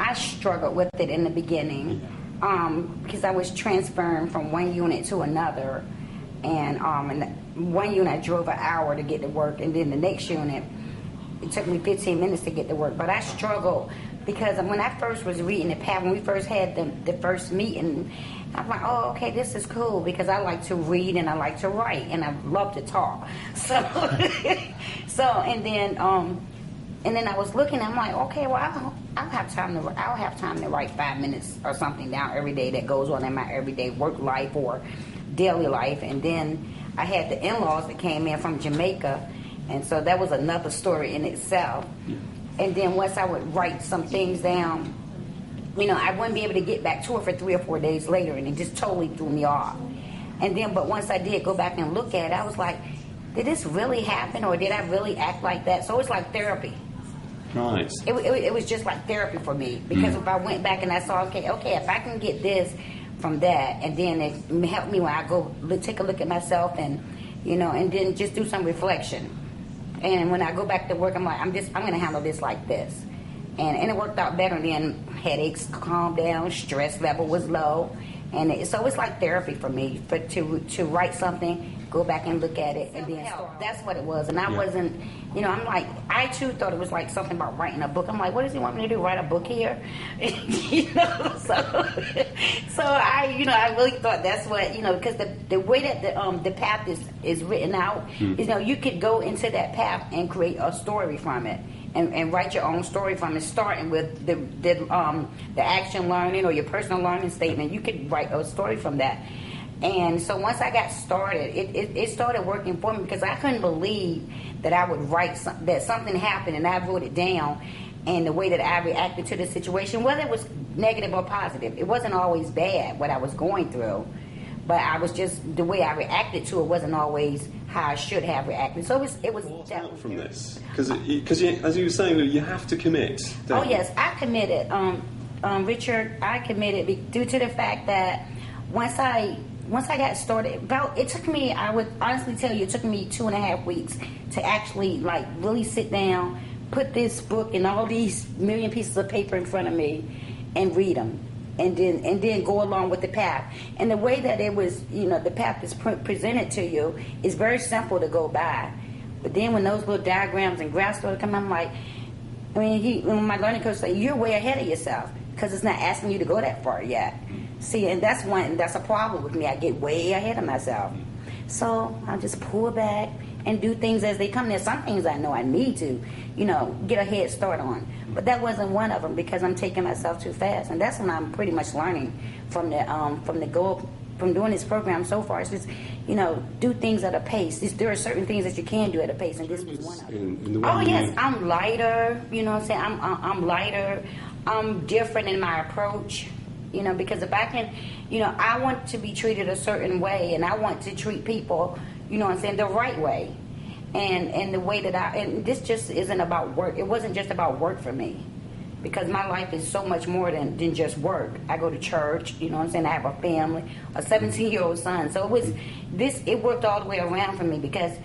I struggled with it in the beginning because I was transferring from one unit to another. And in one unit, I drove an hour to get to work. And then the next unit, it took me 15 minutes to get to work. But I struggled because when I first was reading the PAP, when we first had the first meeting, I'm like, oh, okay, this is cool because I like to read and I like to write and I love to talk. So, and then I was looking. I'm like, okay, well, I'll have time to write 5 minutes or something down every day that goes on in my everyday work life or daily life. And then I had the in-laws that came in from Jamaica, and so that was another story in itself. And then once I would write some things down, I wouldn't be able to get back to it for 3 or 4 days later, and it just totally threw me off. And then, but once I did go back and look at it, I was like, did this really happen, or did I really act like that? So it's like therapy. Right. It was just like therapy for me, because if I went back and I saw, okay, if I can get this from that, and then it helped me when I go take a look at myself and, and then just do some reflection. And when I go back to work, I'm like, I'm going to handle this like this. And it worked out better. Then headaches calmed down, stress level was low. And so it's like therapy for me, to write something, go back and look at it, and then start. That's what it was. And I wasn't, I'm like, I too thought it was like something about writing a book. I'm like, what does he want me to do, write a book here? So I really thought that's what, because the way that the path is written out, is, you could go into that path and create a story from it. And write your own story from it, starting with the action learning or your personal learning statement. You could write a story from that. And so once I got started, it started working for me, because I couldn't believe that I would write that something happened and I wrote it down, and the way that I reacted to the situation, whether it was negative or positive. It wasn't always bad what I was going through, but I was just, the way I reacted to it wasn't always how I should have reacted. So it was definitely from this, because as you were saying, you have to commit. Oh yes, I committed, Richard. I committed due to the fact that once I got started, it took me, I would honestly tell you, it took me 2.5 weeks to actually really sit down, put this book and all these million pieces of paper in front of me and read them. And then go along with the path. And the way that it was, the path is presented to you is very simple to go by. But then when those little diagrams and graphs started coming, I'm like, when my learning coach said, you're way ahead of yourself, because it's not asking you to go that far yet. See, and that's a problem with me. I get way ahead of myself. So I just pull back and do things as they come. There's some things I know I need to, get a head start on. But that wasn't one of them, because I'm taking myself too fast. And that's what I'm pretty much learning from doing this program so far. It's just, do things at a pace. There are certain things that you can do at a pace, and this was one of them. Oh yes, I'm lighter. You know what I'm saying? I'm lighter. I'm different in my approach. Because if I can, I want to be treated a certain way, and I want to treat people, the right way. And the way that and this just isn't about work. It wasn't just about work for me, because my life is so much more than just work. I go to church, I have a family, a 17-year-old son. So it worked all the way around for me, because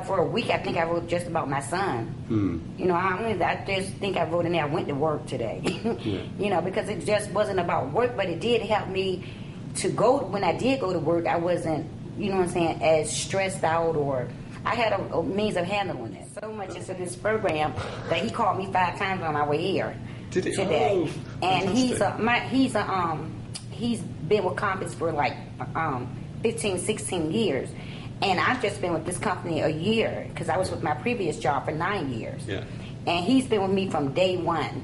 for a week, I think I wrote just about my son. I just think I wrote in there, I went to work today. Because it just wasn't about work, but it did help me to go. When I did go to work, I wasn't, as stressed out, or I had a means of handling it. So much into this program that he called me 5 times on my way here today. Oh, and he's been with Compass for 15, 16 years. And I've just been with this company a year, because I was with my previous job for 9 years. Yeah. And he's been with me from day one.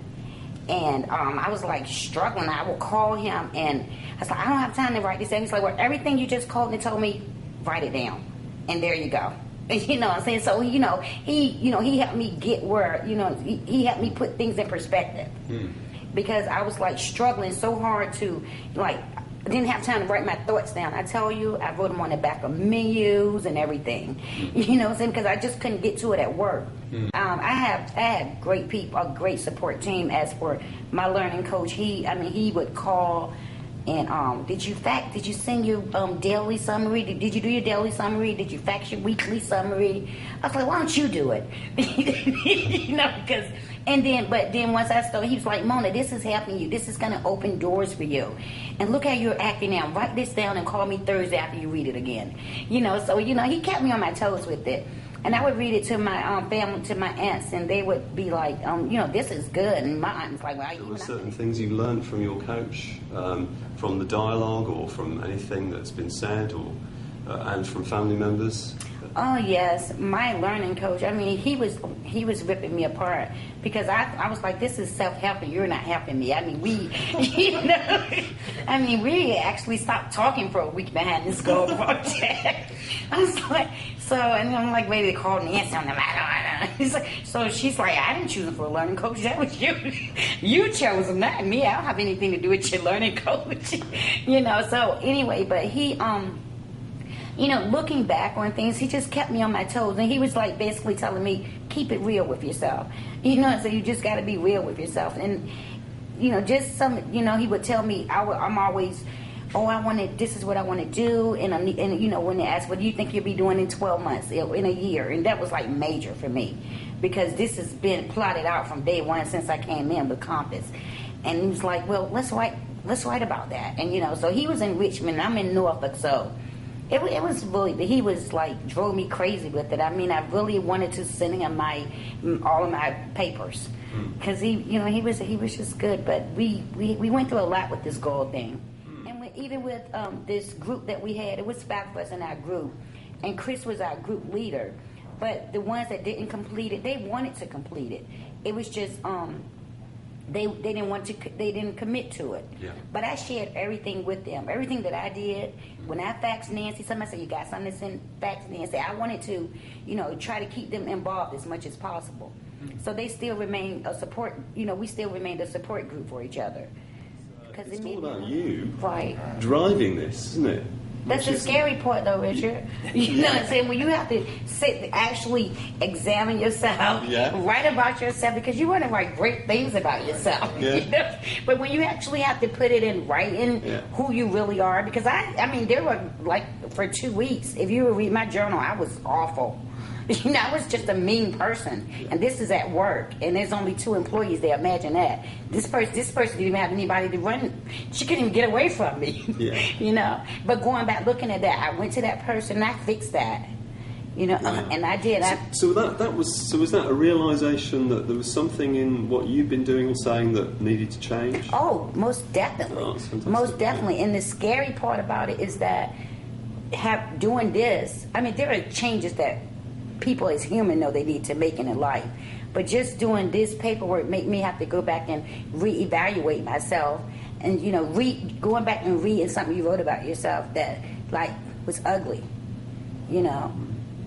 And I was struggling. I would call him, and I was like, I don't have time to write this down. He's like, well, everything you just called and told me, write it down. And there you go. You know what I'm saying? So, he helped me get where, he helped me put things in perspective. Because I was struggling so hard to, I didn't have time to write my thoughts down. I tell you, I wrote them on the back of menus and everything. You know what I'm saying? Because I just couldn't get to it at work. I had great people, a great support team. As for my learning coach, he would call And did you send your daily summary? Did you do your daily summary? Did you fax your weekly summary? I was like, why don't you do it? Because but then once I started, he was like, Mona, this is helping you. This is gonna open doors for you. And look how you're acting now. Write this down and call me Thursday after you read it again. So he kept me on my toes with it. And I would read it to my family, to my aunts, and they would be like, this is good. And my aunt was like, well, there were certain things you learned from your coach, from the dialogue or from anything that's been said, or and from family members. Oh yes, my learning coach. I mean, he was ripping me apart because I was like, this is self-help and you're not helping me. I mean, we actually stopped talking for a week behind this goal project. I was like, and I'm like, maybe they called Nancy on them. I don't know. So she's like, I didn't choose him for a learning coach. That was you. You chose him, not me. I don't have anything to do with your learning coach. So anyway, but he looking back on things, he just kept me on my toes. And he was like basically telling me, keep it real with yourself. So you just got to be real with yourself. And, just he would tell me, I'm always, this is what I want to do. And when they ask, what do you think you'll be doing in 12 months, in a year? And that was like major for me because this has been plotted out from day one since I came in with Compass. And he was like, well, let's write about that. And, so he was in Richmond, and I'm in Norfolk, so it was really, he was like, drove me crazy with it. I mean, I really wanted to send him all of my papers because he was just good. But we went through a lot with this gold thing. And even with this group that we had, it was 5 of us in our group. And Chris was our group leader. But the ones that didn't complete it, they wanted to complete it. It was just, they didn't commit to it. Yeah. But I shared everything with them. Everything that I did. When I faxed Nancy, somebody said, you got something to send fax Nancy. I wanted to, try to keep them involved as much as possible. So they still remain a support, we still remained a support group for each other. It's all about you driving this, isn't it? That's the scary part, though, Richard. You know what I'm saying? When you have to actually examine yourself, write about yourself, because you want to write great things about yourself. Yeah. But when you actually have to put it in writing, who you really are, because I mean, there were for 2 weeks, if you would read my journal, I was awful. I was just a mean person, and this is at work, and there's only 2 employees there. Imagine that. This person didn't even have anybody to run. She couldn't even get away from me. But going back, looking at that, I went to that person, and I fixed that. And I did. So was that a realization that there was something in what you've been doing or saying that needed to change? Oh, most definitely. Oh, that's fantastic. Most definitely. And the scary part about it is that doing this, I mean, there are changes that people as human know they need to make in their life. But just doing this paperwork made me have to go back and reevaluate myself, and going back and reading something you wrote about yourself that was ugly.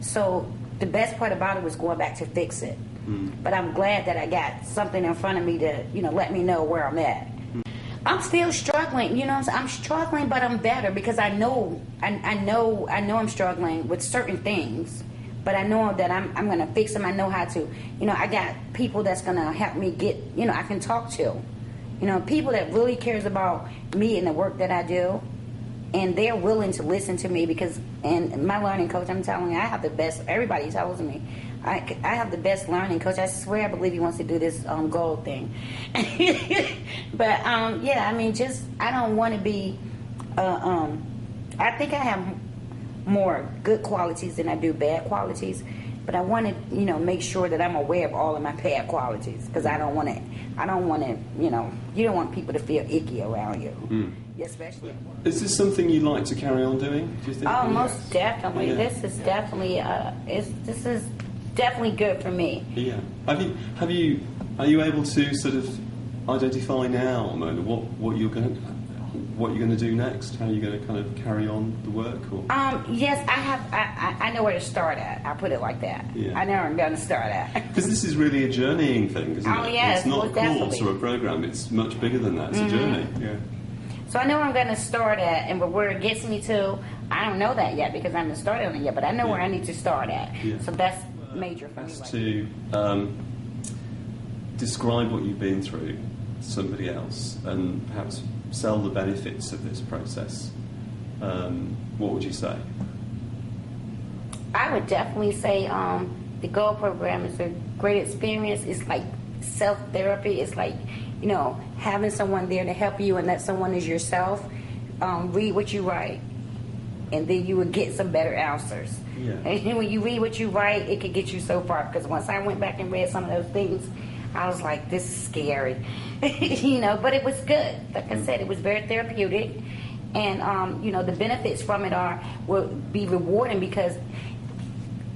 So the best part about it was going back to fix it. But I'm glad that I got something in front of me to let me know where I'm at. I'm still struggling, I'm struggling, but I'm better because I know I'm struggling with certain things. But I know that I'm going to fix them. I know how to, I got people that's going to help me get, I can talk to. People that really cares about me and the work that I do. And they're willing to listen to me and my learning coach, I'm telling you, I have the best, everybody tells me, I have the best learning coach. I swear I believe he wants to do this gold thing. But, I mean, I don't want to be, I think I have more good qualities than I do bad qualities, but I want to make sure that I'm aware of all of my bad qualities, because I don't want to you don't want people to feel icky around you, especially. Is this something you'd like to carry on doing, do you think? Oh, most definitely. This is definitely this is definitely good for me. Are you able to sort of identify now, Mona, what you're going to do next? How are you going to kind of carry on the work? Or? Yes, I have. I know where to start at. I'll put it like that. I know where I'm going to start at. Because this is really a journeying thing, isn't it? Oh, yes, it's not a course definitely. or a program. It's much bigger than that. It's a journey. Yeah. So I know where I'm going to start at, and where it gets me to, I don't know that yet because I haven't started on it yet. But I know where I need to start at. Yeah. So that's major for me. To describe what you've been through. somebody else and perhaps sell the benefits of this process, what would you say? I would definitely say the Gold program is a great experience. It's like self-therapy. It's like, you know, having someone there to help you, and that someone is yourself. Read what you write, and then you would get some better answers. Yeah. And when you read what you write, it could get you so far. Because once I went back and read some of those things, I was like, this is scary. You know, but it was good. Like I said, it was very therapeutic. And, you know, the benefits from it will be rewarding, because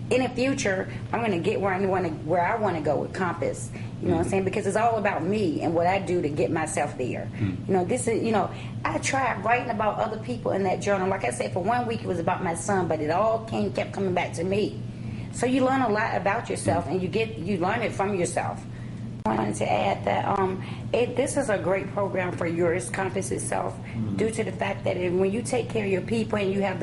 in the future, I'm going to get where I want to go with Compass. You know what I'm saying? Because it's all about me and what I do to get myself there. You know, this is, you know, I tried writing about other people in that journal. Like I said, for 1 week it was about my son, but it all kept coming back to me. So you learn a lot about yourself, and you learn it from yourself. I wanted to add that this is a great program for Eurest Compass itself, due to the fact that when you take care of your people and you have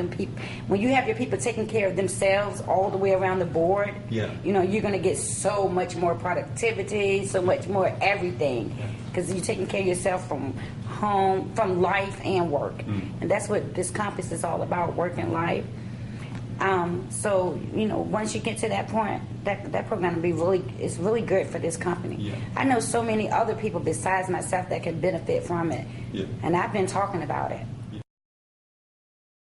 when you have your people taking care of themselves all the way around the board, yeah, you know, you're going to get so much more productivity, so much more everything, because you're taking care of yourself from home, from life and work, and that's what this Compass is all about: work and life. So, you know, once you get to that point, that program will be it's really good for this company. Yeah. I know so many other people besides myself that can benefit from it. Yeah. And I've been talking about it.